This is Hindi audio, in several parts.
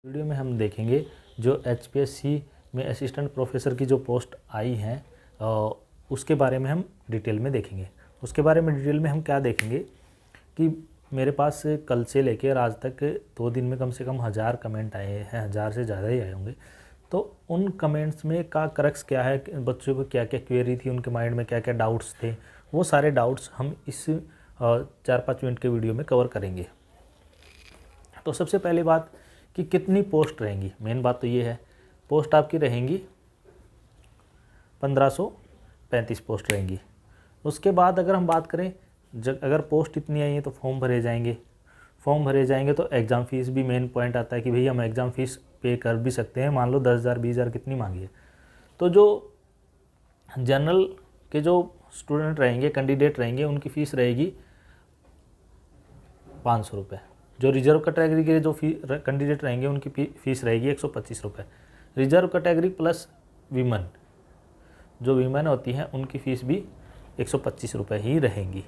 वीडियो में हम देखेंगे जो एचपीएससी में असिस्टेंट प्रोफेसर की जो पोस्ट आई हैं उसके बारे में हम डिटेल में देखेंगे। उसके बारे में डिटेल में हम क्या देखेंगे कि मेरे पास कल से लेकर आज तक 2 दिन में कम से कम 1000 कमेंट आए हैं, 1000 से ज़्यादा ही आए होंगे। तो उन कमेंट्स में का क्रक्स क्या है, बच्चों को क्या क्या क्वेरी थी, उनके माइंड में क्या क्या डाउट्स थे, वो सारे डाउट्स हम इस 4-5 मिनट के वीडियो में कवर करेंगे। तो सबसे पहली बात कि कितनी पोस्ट रहेंगी। मेन बात तो ये है, पोस्ट आपकी रहेंगी 1535 पोस्ट रहेंगी। उसके बाद अगर हम बात करें, अगर पोस्ट इतनी आई है तो फॉर्म भरे जाएंगे। फॉर्म भरे जाएंगे तो एग्ज़ाम फ़ीस भी मेन पॉइंट आता है कि भई हम एग्ज़ाम फ़ीस पे कर भी सकते हैं। मान लो 10,000 20,000 कितनी मांगी है, तो जो जनरल के जो स्टूडेंट रहेंगे, कैंडिडेट रहेंगे, उनकी फ़ीस रहेगी 500 रुपये। जो रिजर्व कैटेगरी के जो कैंडिडेट रहेंगे उनकी फ़ीस रहेगी 125 रुपये। रिजर्व कैटेगरी प्लस वीमेन, जो वीमेन होती हैं उनकी फ़ीस भी 125 रुपये ही रहेंगी।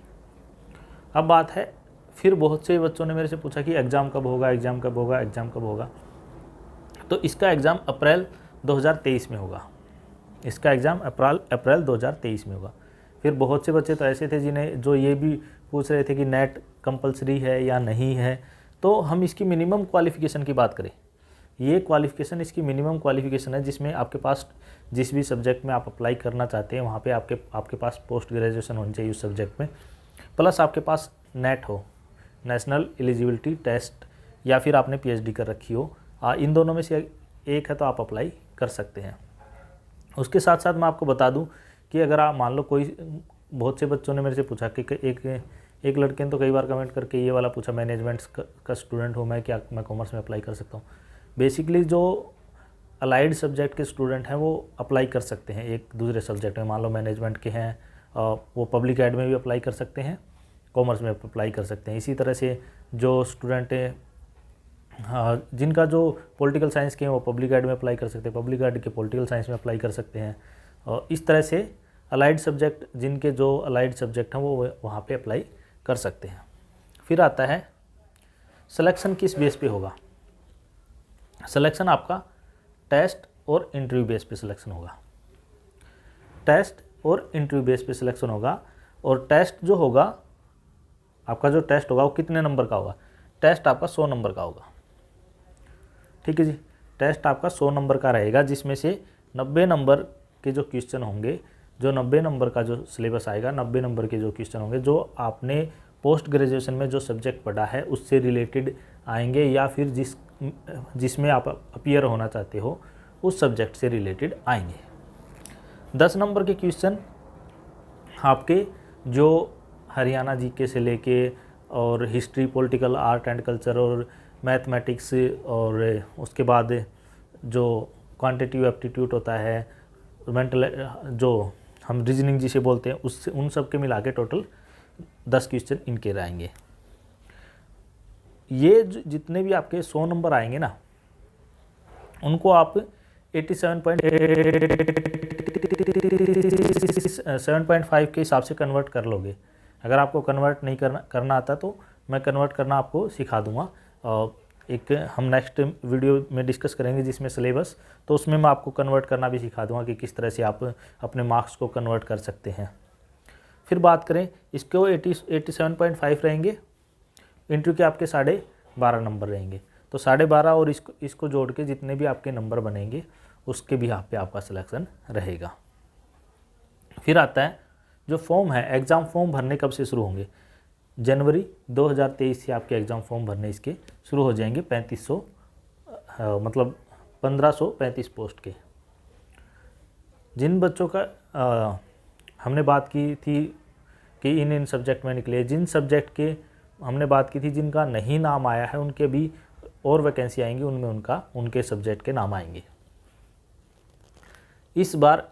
अब बात है, फिर बहुत से बच्चों ने मेरे से पूछा कि एग्ज़ाम कब होगा, एग्ज़ाम कब होगा, एग्ज़ाम कब होगा। तो इसका एग्ज़ाम अप्रैल 2023 में होगा। इसका एग्ज़ाम अप्रैल 2023 में होगा। फिर बहुत से बच्चे तो ऐसे थे जिन्हें जो ये भी पूछ रहे थे कि नेट कंपलसरी है या नहीं है। तो हम इसकी मिनिमम क्वालिफ़िकेशन की बात करें, ये क्वालिफ़िकेशन इसकी मिनिमम क्वालिफ़िकेशन है जिसमें आपके पास जिस भी सब्जेक्ट में आप अप्लाई करना चाहते हैं वहाँ पे आपके पास पोस्ट ग्रेजुएशन होनी चाहिए उस सब्जेक्ट में, प्लस आपके पास नेट हो, नेशनल एलिजिबिलिटी टेस्ट, या फिर आपने पीएचडी कर रखी हो। इन दोनों में से एक है तो आप अप्लाई कर सकते हैं। उसके साथ साथ मैं आपको बता दूं कि अगर आप मान लो कोई, बहुत से बच्चों ने मेरे से पूछा कि एक लड़के ने तो कई बार कमेंट करके ये वाला पूछा, मैनेजमेंट का स्टूडेंट हूँ मैं, क्या मैं कॉमर्स में अप्लाई कर सकता हूँ। बेसिकली जो अलाइड सब्जेक्ट के स्टूडेंट हैं वो अप्लाई कर सकते हैं एक दूसरे सब्जेक्ट में। मान लो मैनेजमेंट के हैं, वो पब्लिक एड में भी अप्लाई कर सकते हैं, कॉमर्स में अप्लाई कर सकते हैं। इसी तरह से जो स्टूडेंट जिनका जो पॉलिटिकल साइंस के हैं वो पब्लिक एड में अप्लाई कर सकते हैं, पब्लिक एड के पॉलिटिकल साइंस में अप्लाई कर सकते हैं। और इस तरह से अलाइड सब्जेक्ट, जिनके जो अलाइड सब्जेक्ट हैं वो वहाँ पे अप्लाई कर सकते हैं। फिर आता है सिलेक्शन किस बेस पे होगा। सिलेक्शन आपका टेस्ट और इंटरव्यू बेस पे सिलेक्शन होगा। टेस्ट और इंटरव्यू बेस पे सिलेक्शन होगा। और टेस्ट जो होगा, आपका जो टेस्ट होगा वो कितने नंबर का होगा। टेस्ट आपका 100 नंबर का होगा। ठीक है जी, टेस्ट आपका 100 नंबर का रहेगा, जिसमें से 90 नंबर के जो क्वेश्चन होंगे, जो 90 नंबर का जो सिलेबस आएगा, 90 नंबर के जो क्वेश्चन होंगे जो आपने पोस्ट ग्रेजुएशन में जो सब्जेक्ट पढ़ा है उससे रिलेटेड आएंगे, या फिर जिसमें आप अपीयर होना चाहते हो उस सब्जेक्ट से रिलेटेड आएंगे। 10 नंबर के क्वेश्चन आपके जो हरियाणा जीके से लेके और history, political, art and culture और मैथमेटिक्स, और उसके बाद जो क्वांटिटेटिव एप्टीट्यूड होता है, मेंटल, जो हम रीजनिंग जिसे बोलते हैं, उससे उन सब के मिला के टोटल 10 क्वेश्चन इनके रहेंगे। ये जितने भी आपके 100 नंबर आएंगे ना, उनको आप 7.5 के हिसाब से कन्वर्ट कर लोगे। अगर आपको कन्वर्ट नहीं करना आता तो मैं कन्वर्ट करना आपको सिखा दूंगा। एक हम नेक्स्ट वीडियो में डिस्कस करेंगे जिसमें सिलेबस, तो उसमें मैं आपको कन्वर्ट करना भी सिखा दूंगा कि किस तरह से आप अपने मार्क्स को कन्वर्ट कर सकते हैं। फिर बात करें, इसको 87.5 रहेंगे। इंटरव्यू के आपके 12.5 नंबर रहेंगे। तो 12.5 और इसको जोड़ के जितने भी आपके नंबर बनेंगे उसके भी यहाँ पे आपका सिलेक्शन रहेगा। फिर आता है जो फॉर्म है, एग्ज़ाम फॉर्म भरने कब से शुरू होंगे। जनवरी 2023 से आपके एग्ज़ाम फॉर्म भरने इसके शुरू हो जाएंगे। 1535 पोस्ट के। जिन बच्चों का हमने बात की थी कि इन सब्जेक्ट में निकले, जिन सब्जेक्ट के हमने बात की थी जिनका नहीं नाम आया है, उनके भी और वैकेंसी आएंगी, उनमें उनके सब्जेक्ट के नाम आएंगे। इस बार,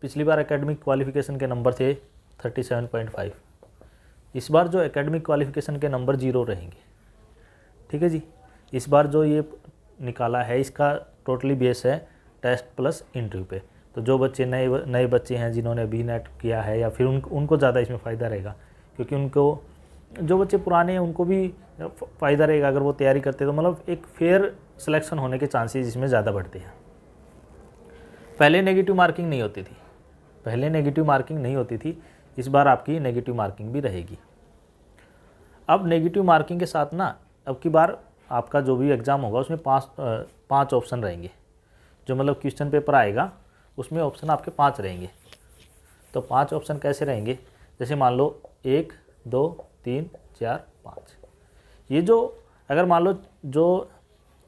पिछली बार एकेडमिक क्वालिफ़िकेशन के नंबर थे 37.5। इस बार जो एकेडमिक क्वालिफ़िकेशन के नंबर 0 रहेंगे। ठीक है जी, इस बार जो ये निकाला है इसका टोटली बेस है टेस्ट प्लस इंटरव्यू पे। तो जो बच्चे नए बच्चे हैं जिन्होंने अभी नेट किया है, या फिर उनको ज़्यादा इसमें फ़ायदा रहेगा, क्योंकि उनको, जो बच्चे पुराने हैं उनको भी फ़ायदा रहेगा अगर वो तैयारी करते हैं। तो मतलब एक फेयर सिलेक्शन होने के चांसेस इसमें ज़्यादा बढ़ते हैं। पहले नेगेटिव मार्किंग नहीं होती थी, पहले नेगेटिव मार्किंग नहीं होती थी, इस बार आपकी नेगेटिव मार्किंग भी रहेगी। अब नेगेटिव मार्किंग के साथ ना अब की बार आपका जो भी एग्ज़ाम होगा उसमें पाँच ऑप्शन रहेंगे। जो मतलब क्वेश्चन पेपर आएगा उसमें ऑप्शन आपके 5 रहेंगे। तो 5 ऑप्शन कैसे रहेंगे, जैसे मान लो 1 2 3 4 5। ये जो अगर मान लो जो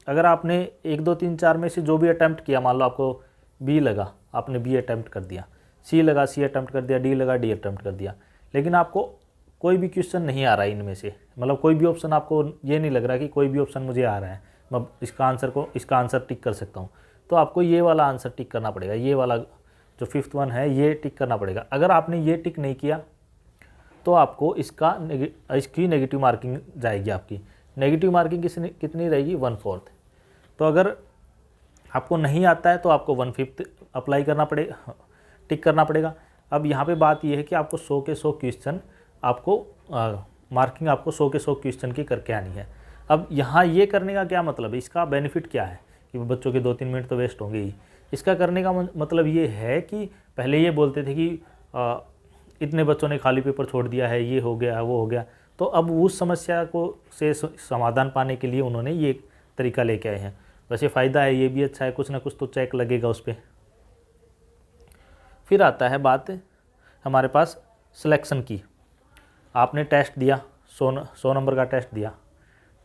अगर आपने 1 2 3 4 में से जो भी अटैम्प्ट किया, मान लो आपको बी लगा, आपने बी अटैम्प्ट कर दिया, सी लगा सी अटैम्प्ट कर दिया, डी लगा डी अटैम्प्ट कर दिया, लेकिन आपको कोई भी क्वेश्चन नहीं आ रहा है इनमें से, मतलब कोई भी ऑप्शन आपको ये नहीं लग रहा कि कोई भी ऑप्शन मुझे आ रहा है, मैं इसका आंसर टिक कर सकता हूँ, तो आपको ये वाला आंसर टिक करना पड़ेगा, ये वाला जो 5th वन है ये टिक करना पड़ेगा। अगर आपने ये टिक नहीं किया तो आपको इसकी नेगेटिव मार्किंग जाएगी। आपकी नेगेटिव मार्किंग कितनी रहेगी, 1/4। तो अगर आपको नहीं आता है तो आपको 1/5 अप्लाई करना पड़ेगा, टिक करना पड़ेगा। अब यहाँ पे बात ये है कि आपको 100 के 100 क्वेश्चन आपको मार्किंग आपको 100 के 100 क्वेश्चन की करके आनी है। अब यहाँ ये करने का क्या मतलब है, इसका बेनिफिट क्या है कि बच्चों के 2-3 मिनट तो वेस्ट होंगे ही। इसका करने का मतलब ये है कि पहले ये बोलते थे कि इतने बच्चों ने खाली पेपर छोड़ दिया है, ये हो गया वो हो गया, तो अब उस समस्या को से समाधान पाने के लिए उन्होंने ये तरीका लेके आए हैं। वैसे फ़ायदा है, ये भी अच्छा है, कुछ ना कुछ तो चेक लगेगा उस पर। फिर आता है बात हमारे पास सिलेक्शन की। आपने टेस्ट दिया, 100 नंबर का टेस्ट दिया,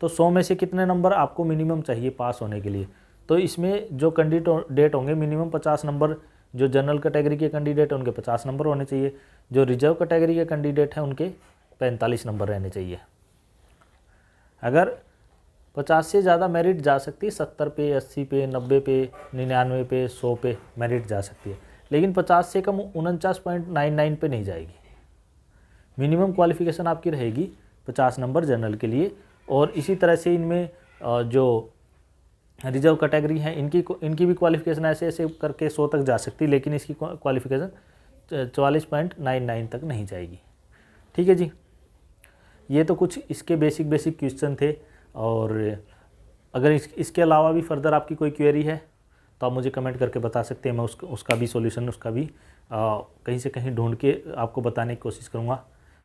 तो 100 में से कितने नंबर आपको मिनिमम चाहिए पास होने के लिए। तो इसमें जो कैंडिडेट होंगे मिनिमम 50 नंबर, जो जनरल कैटेगरी के कैंडिडेट हैं उनके 50 नंबर होने चाहिए, जो रिजर्व कैटेगरी के कैंडिडेट हैं उनके 45 नंबर रहने चाहिए। अगर 50 से ज़्यादा मेरिट जा सकती है, 70 पे 80 पे 90 पे 99 पे 100 पे मेरिट जा सकती है, लेकिन 50 से कम 49.99 पे नहीं जाएगी। मिनिमम क्वालिफ़िकेशन आपकी रहेगी 50 नंबर जनरल के लिए। और इसी तरह से इनमें जो रिजर्व कैटेगरी है इनकी भी क्वालिफ़िकेशन ऐसे ऐसे करके 100 तक जा सकती है, लेकिन इसकी क्वालिफ़िकेशन 44.99 तक नहीं जाएगी। ठीक है जी, ये तो कुछ इसके बेसिक क्वेश्चन थे। और अगर इसके अलावा भी फर्दर आपकी कोई क्वेरी है तो आप मुझे कमेंट करके बता सकते हैं, मैं उसका भी सॉल्यूशन उसका भी कहीं से कहीं ढूंढ के आपको बताने की कोशिश करूँगा।